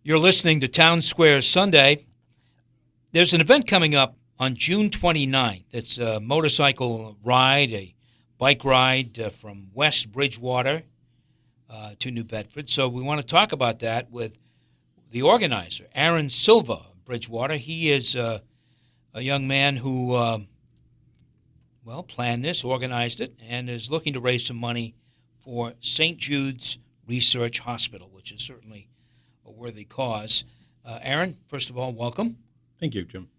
You're listening to Townsquare Sunday. There's an event coming up on June 29th. It's a motorcycle ride, a bike ride from West Bridgewater to New Bedford. So we want to talk about that with the organizer, Aaron Silva of Bridgewater. He is a young man who, planned this, organized it, and is looking to raise some money for St. Jude's Research Hospital, which is certainly a worthy cause. Aaron, first of all, welcome. Thank you, Jim.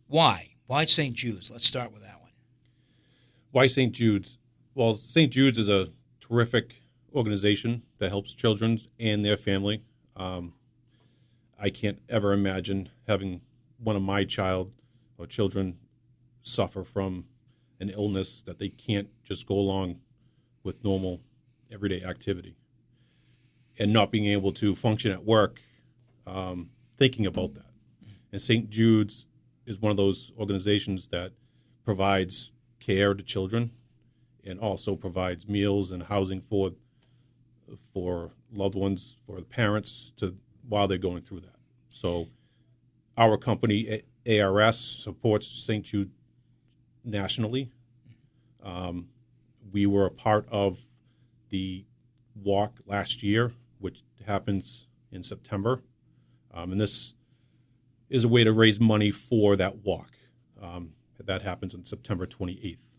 Why? Why St. Jude's? Let's start with that one. Why St. Jude's? Well, St. Jude's is a terrific organization that helps children and their family. I can't ever imagine having one of my child or children suffer from an illness that they can't just go along with normal everyday activity and not being able to function at work, thinking about that. And St. Jude's is one of those organizations that provides care to children and also provides meals and housing for loved ones, for the parents while they're going through that. So our company, ARS, supports St. Jude nationally. We were a part of the walk last year, which happens in September. And this is a way to raise money for that walk. That happens on September 28th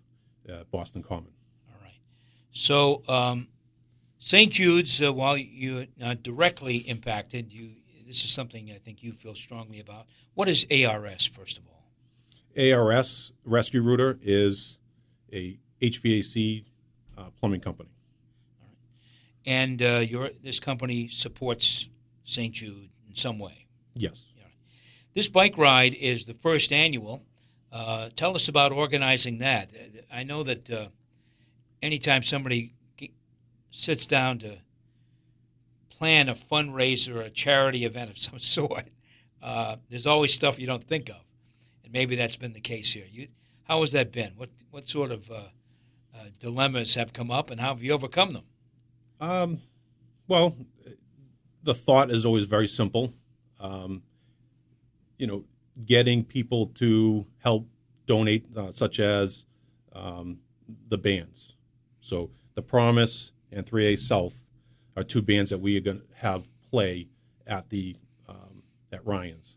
at Boston Common. All right. So St. Jude's, while you're not directly impacted, this is something I think you feel strongly about. What is ARS, first of all? ARS, Rescue Rooter, is a HVAC plumbing company. All right. And this company supports St. Jude in some way? Yes. All right. This bike ride is the first annual. Tell us about organizing that. I know that anytime somebody sits down to plan a fundraiser or a charity event of some sort, there's always stuff you don't think of. And maybe that's been the case here. How has that been? What sort of dilemmas have come up, and how have you overcome them? Well, the thought is always very simple. Getting people to help donate, such as the bands. So the Promise and 3A South are two bands that we are going to have play at at Ryan's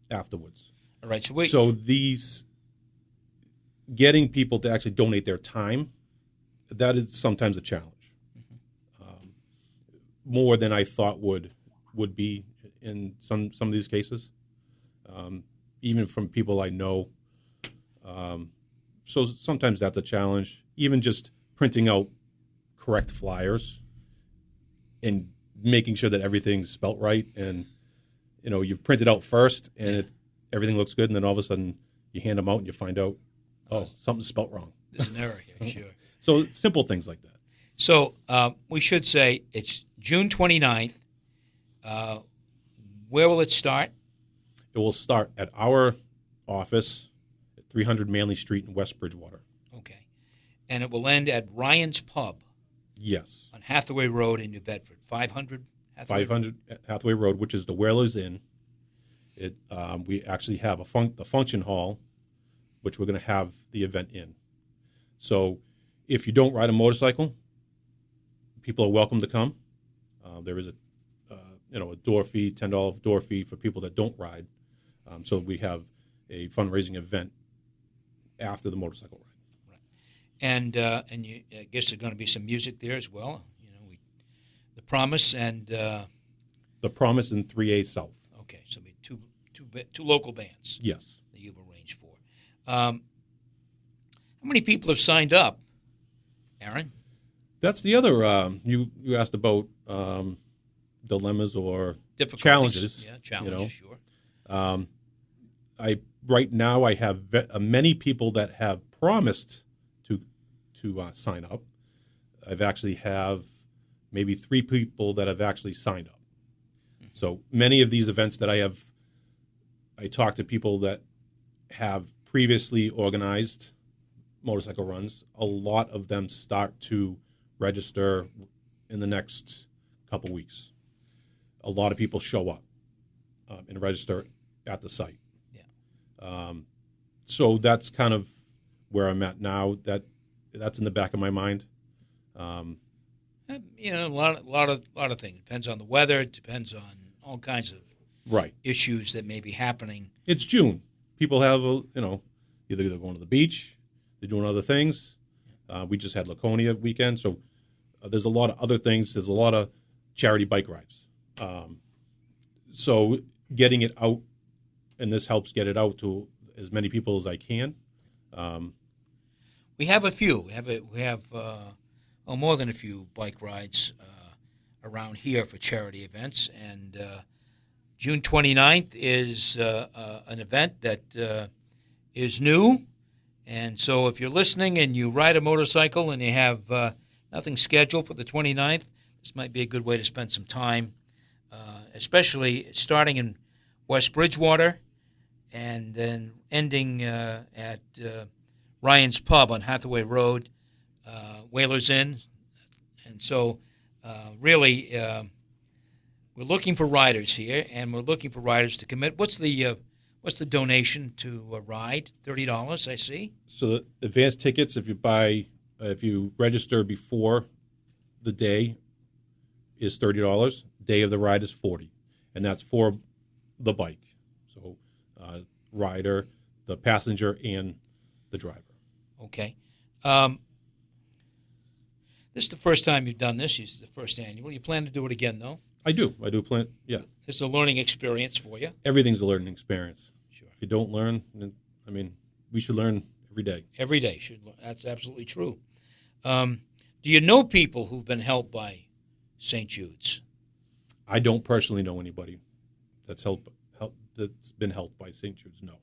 afterwards. All right. So these getting people to actually donate their time, that is sometimes a challenge. More than I thought would be in some of these cases, even from people I know. So sometimes that's a challenge. Even just printing out correct flyers and making sure that everything's spelt right, and you've printed out first and everything looks good, and then all of a sudden you hand them out and you find out, something's spelt wrong. There's an error here, sure. So simple things like that. So we should say it's June 29th. Where will it start? It will start at our office at 300 Manley Street in West Bridgewater. Okay. And it will end at Ryan's Pub. Yes. On Hathaway Road in New Bedford. 500 Hathaway Road, which is the Whalers Inn. We actually have the function hall, which we're going to have the event in. So if you don't ride a motorcycle, people are welcome to come. There is a door fee, $10 door fee for people that don't ride. So we have a fundraising event after the motorcycle ride. Right. And I guess there's going to be some music there as well. The Promise and the Promise and 3A South. Okay, so it'll be two local bands. Yes. That you've arranged for. How many people have signed up, Aaron? That's the other. You asked about dilemmas or challenges. Yeah, challenges, sure. Right now I have many people that have promised to sign up. I've actually have maybe 3 people that have actually signed up. Mm-hmm. So many of these events that I talk to people that have previously organized motorcycle runs. A lot of them start to register in the next couple weeks. a lot of people show up and register at the site. Yeah. So that's kind of where I'm at now. That's in the back of my mind. A lot of things. Depends on the weather. It depends on all kinds of Right. issues that may be happening. It's June. People have, either they're going to the beach, they're doing other things. We just had Laconia weekend, so there's a lot of other things. There's a lot of charity bike rides. So getting it out, and this helps get it out to as many people as I can. We have a few. We have more than a few bike rides around here for charity events, and June 29th is an event that is new. And so if you're listening and you ride a motorcycle and you have nothing scheduled for the 29th, this might be a good way to spend some time, especially starting in West Bridgewater and then ending at Ryan's Pub on Hathaway Road, Whalers Inn. And so really we're looking for riders here, and we're looking for riders to commit. What's the donation to a ride? $30, I see. So the advance tickets, if you register before the day, is $30. Day of the ride is $40, and that's for the bike. So rider, the passenger, and the driver. Okay. This is the first time you've done this. This is the first annual. You plan to do it again, though? I do plan. Yeah. It's a learning experience for you. Everything's a learning experience. Sure. If you don't learn, we should learn every day. Every day that's absolutely true. Do you know people who've been helped by St. Jude's? I don't personally know anybody that's been helped by St. Jude's. No.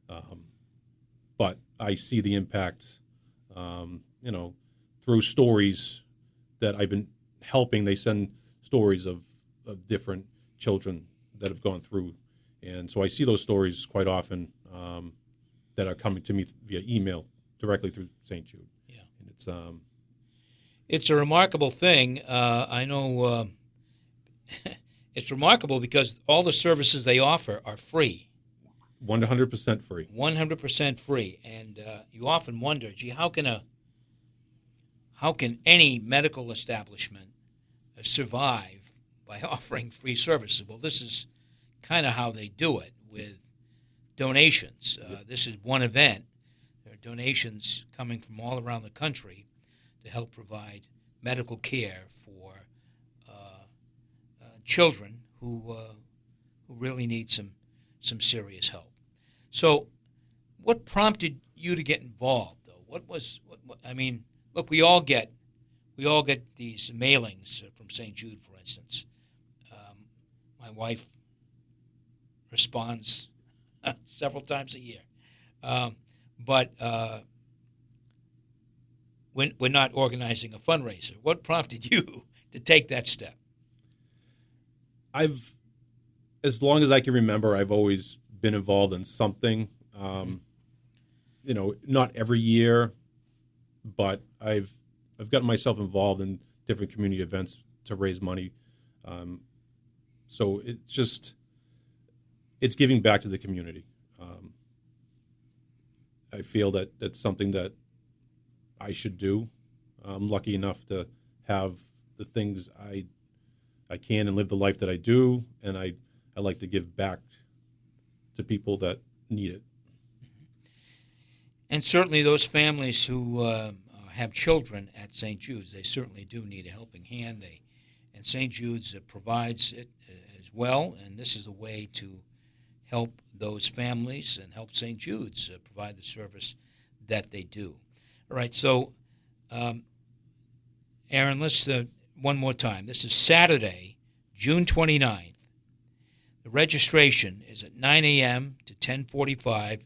Mm-hmm. But I see the impact. Through stories that I've been helping. They send stories of different children that have gone through, and so I see those stories quite often that are coming to me via email directly through St. Jude. Yeah, and it's a remarkable thing. I know it's remarkable because all the services they offer are free. 100% free. 100% free, and you often wonder, gee, how can any medical establishment survive by offering free services? Well, this is kind of how they do it with donations. This is one event. There are donations coming from all around the country to help provide medical care for children who really need some serious help. So what prompted you to get involved, though? Look, we all get these mailings from St. Jude, for instance. My wife responds several times a year, but we're not organizing a fundraiser. What prompted you to take that step? As long as I can remember, I've always been involved in something. Not every year, but I've gotten myself involved in different community events to raise money. So it's giving back to the community. I feel that that's something that I should do. I'm lucky enough to have the things I can and live the life that I do, and I like to give back to people that need it. And certainly those families who have children at St. Jude's, they certainly do need a helping hand. And St. Jude's provides it as well, and this is a way to help those families and help St. Jude's provide the service that they do. All right, so Aaron, let's one more time. This is Saturday, June 29th. The registration is at 9 a.m. to 10:45,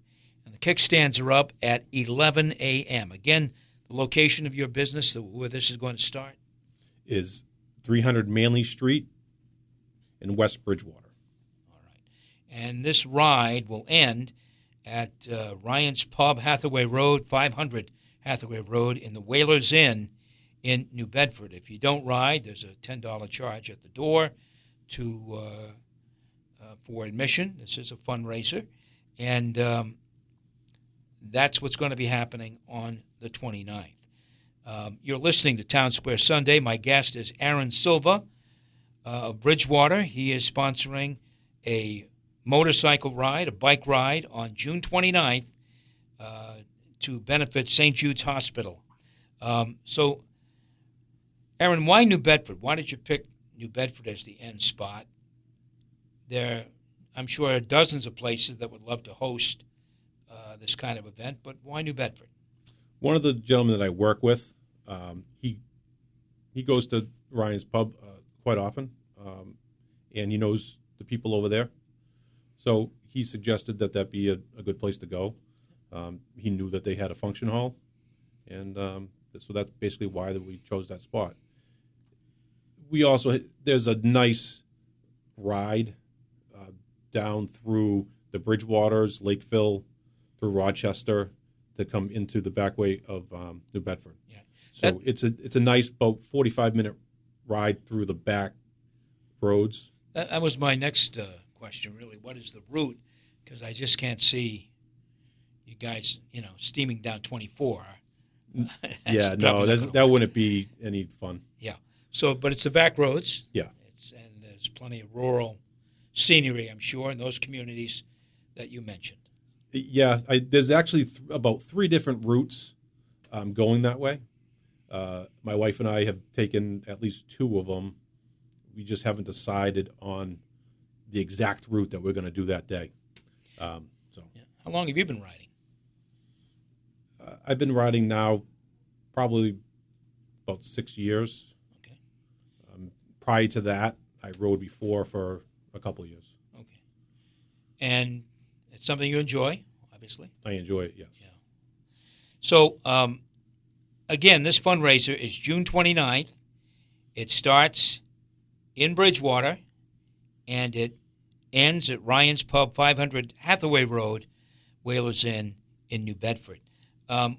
and the kickstands are up at 11 a.m. Again, the location of your business, where this is going to start, is 300 Manley Street in West Bridgewater. All right. And this ride will end at Ryan's Pub, Hathaway Road, 500 Hathaway Road, in the Whalers Inn in New Bedford. If you don't ride, there's a $10 charge at the door. for admission. This is a fundraiser, and that's what's going to be happening on the 29th. You're listening to Town Square Sunday. My guest is Aaron Silva of Bridgewater. He is sponsoring a motorcycle ride, a bike ride on June 29th to benefit St. Jude's Hospital. So, Aaron, why New Bedford? Why did you pick New Bedford as the end spot? There, I'm sure, are dozens of places that would love to host this kind of event, but why New Bedford? One of the gentlemen that I work with, he goes to Ryan's Pub quite often, and he knows the people over there. So he suggested that be a good place to go. He knew that they had a function hall, and so that's basically why we chose that spot. There's a nice ride down through the Bridgewaters, Lakeville, through Rochester to come into the back way of New Bedford. Yeah. So it's a nice about 45-minute ride through the back roads. That was my next question, really. What is the route? Because I just can't see you guys, steaming down 24. Yeah, no, that wouldn't be any fun. Yeah. So, but it's the back roads. Yeah. And there's plenty of rural scenery, I'm sure, in those communities that you mentioned. Yeah, there's actually about 3 different routes going that way. My wife and I have taken at least 2 of them. We just haven't decided on the exact route that we're going to do that day. Yeah. How long have you been riding? I've been riding now probably about 6 years. Okay. Prior to that, I rode before for a couple of years. Okay. And it's something you enjoy, obviously. I enjoy it, yes. Yeah. So, again, this fundraiser is June 29th. It starts in Bridgewater, and it ends at Ryan's Pub, 500 Hathaway Road, Whalers Inn in New Bedford.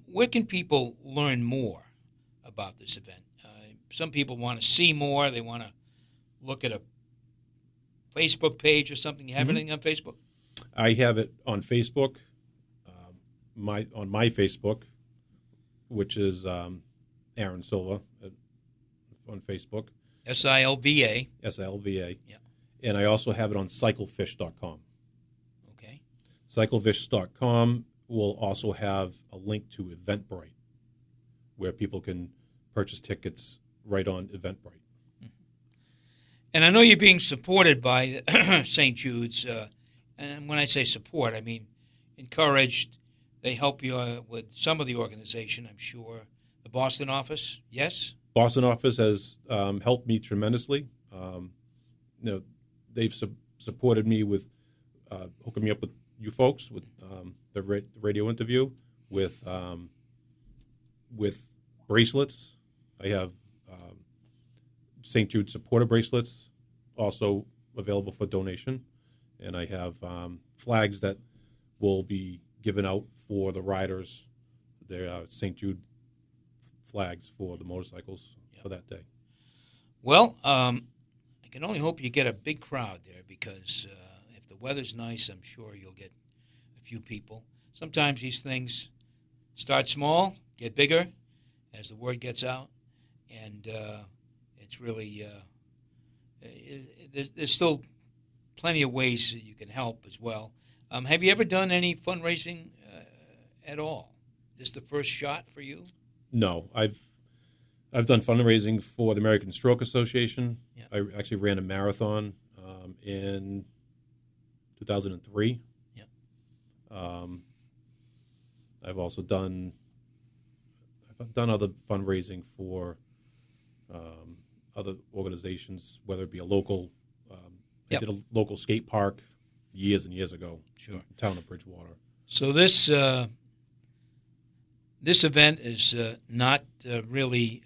Where can people learn more about this event? Some people want to see more. They want to look at a Facebook page or something. You have anything on Facebook? I have it on Facebook, on my Facebook, which is Aaron Silva on Facebook. S-I-L-V-A. S-I-L-V-A. Yeah. And I also have it on cyclefish.com. Okay. Cyclefish.com will also have a link to Eventbrite, where people can purchase tickets right on Eventbrite. Mm-hmm. And I know you're being supported by St. Jude's. And when I say support, I mean encouraged. They help you with some of the organization, I'm sure. The Boston office, yes? Boston office has helped me tremendously. They've supported me with hooking me up with you folks, with the radio interview, with bracelets. I have St. Jude supporter bracelets also available for donation. And I have flags that will be given out for the riders. They're St. Jude flags for the motorcycles for that day. Well, I can only hope you get a big crowd there because if the weather's nice, I'm sure you'll get a few people. Sometimes these things start small, get bigger as the word gets out, and it's really there's still plenty of ways that you can help as well. Have you ever done any fundraising at all? Is this the first shot for you? No, I've done fundraising for the American Stroke Association. Yeah. I actually ran a marathon in 2003. Yeah. I've also done other fundraising for other organizations, whether it be a local. I did a local skate park years and years ago. Sure. In the town of Bridgewater. So this event is not really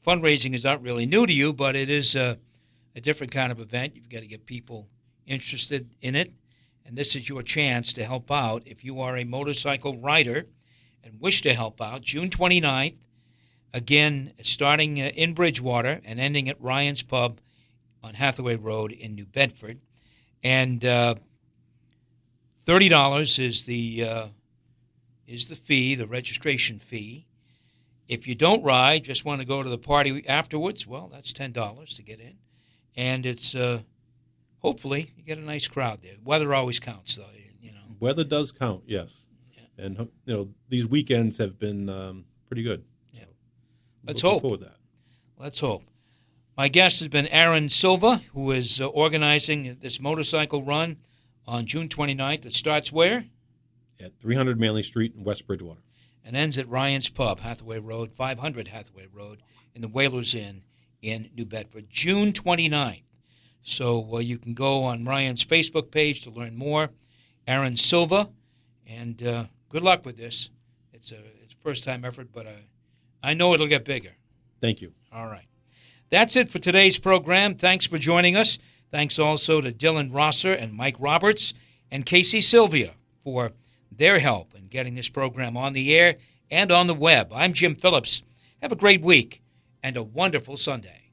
fundraising is not really new to you, but it is a different kind of event. You've got to get people interested in it, and this is your chance to help out. If you are a motorcycle rider and wish to help out, June 29th, again starting in Bridgewater and ending at Ryan's Pub on Hathaway Road in New Bedford. And $30 is the fee, the registration fee. If you don't ride, just want to go to the party afterwards, well, that's $10 to get in. And it's hopefully you get a nice crowd there. Weather always counts, though. Weather does count, yes. Yeah. And these weekends have been pretty good. Yeah. Let's Looking hope. forward to that. Let's hope. My guest has been Aaron Silva, who is organizing this motorcycle run on June 29th. It starts where? At 300 Manley Street in West Bridgewater. And ends at Ryan's Pub, Hathaway Road, 500 Hathaway Road, in the Whalers Inn in New Bedford, June 29th. So you can go on Ryan's Facebook page to learn more. Aaron Silva, and good luck with this. It's a first-time effort, but I know it'll get bigger. Thank you. All right. That's it for today's program. Thanks for joining us. Thanks also to Dylan Rosser and Mike Roberts and Casey Sylvia for their help in getting this program on the air and on the web. I'm Jim Phillips. Have a great week and a wonderful Sunday.